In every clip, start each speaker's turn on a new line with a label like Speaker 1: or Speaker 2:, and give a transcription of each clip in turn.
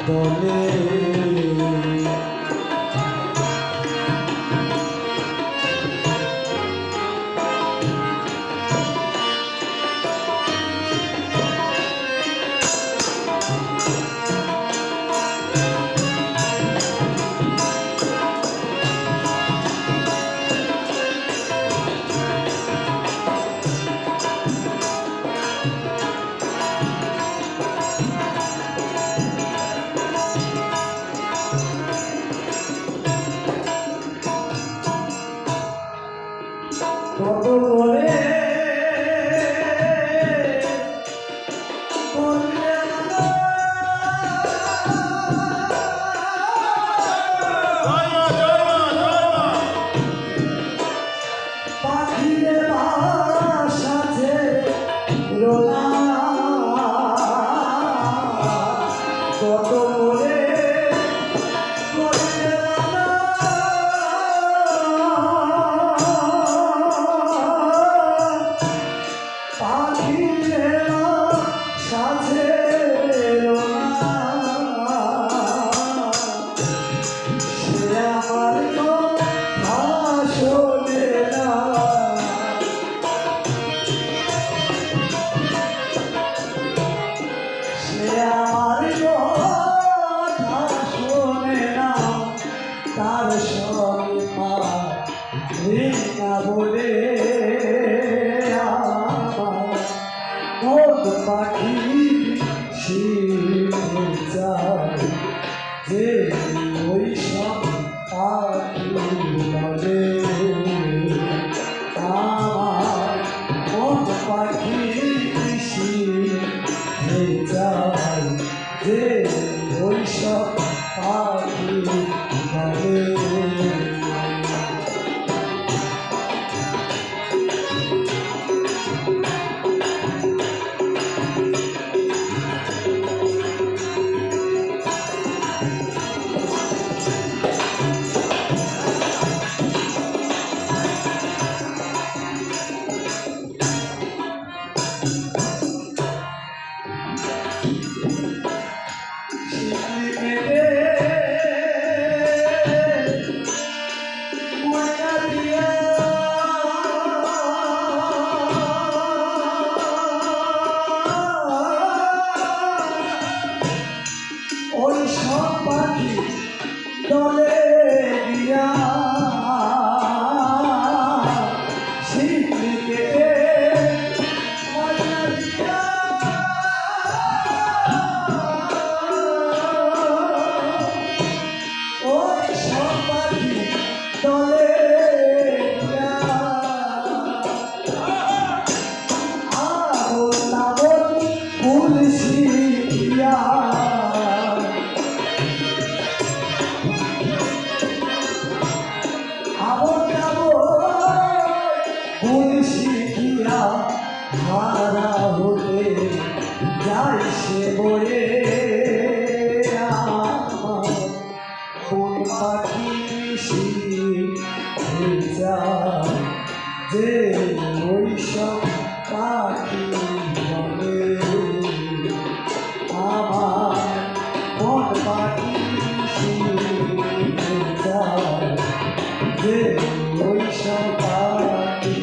Speaker 1: দলে কত করে পাখিরে বাসাতে রোলা কত করে তার সঙ্গে না বলে মন পাখি যায় যে ওই সব পাখি বলে আমার মন পাখি যায় যে ওই সব পাখি বলে ওই সব পাখি দলে দিয়া শিখলিকে ওই সব পাখি দলে দিয়া আবল তাবল ফুল শিখিয়া হারা হতে যাই সে বলে কোন পাখি যে ওই সব পাখি বলে আমার কোন পাখি যে ওই সব পাখি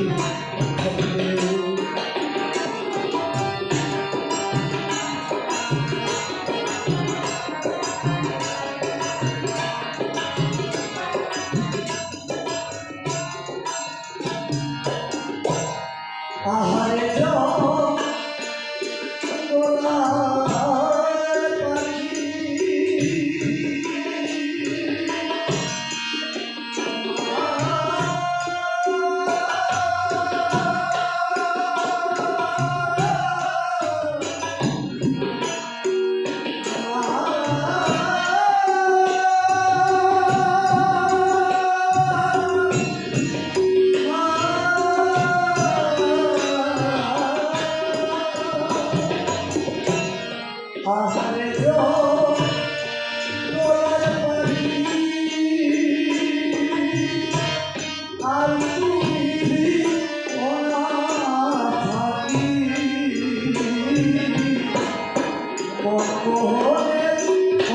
Speaker 1: আহারে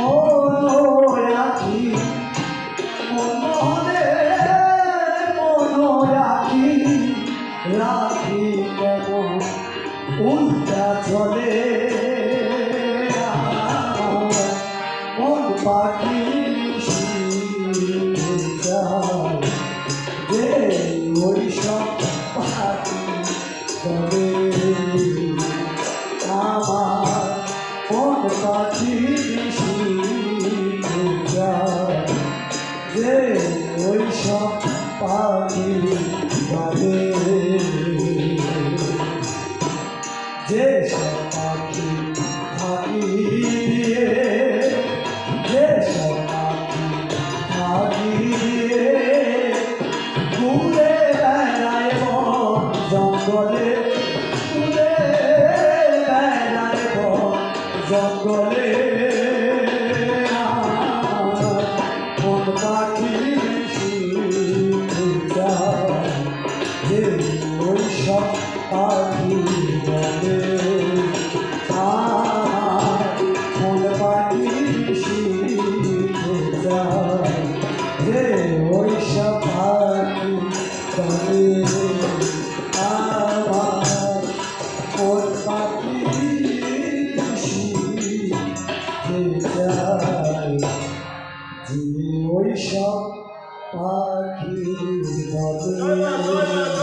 Speaker 1: Oh পাখি শিখে যায় যে ওই সব পাখি গাবে যে সব পাখি থাকিয়ে যে সব পাখি থাকিয়ে ঘুরে বেড়ায় বন জঙ্গলে ঘুরে বেড়ায় বন জঙ্গলে কোন পাখি শিখে যায় যে ওই সব পাখি বলে কোন পাখি শিখে যায় যে ওই সব পাখি বলে আমার কোন পাখি শিখে যায় যে ওই সব পাখি বলে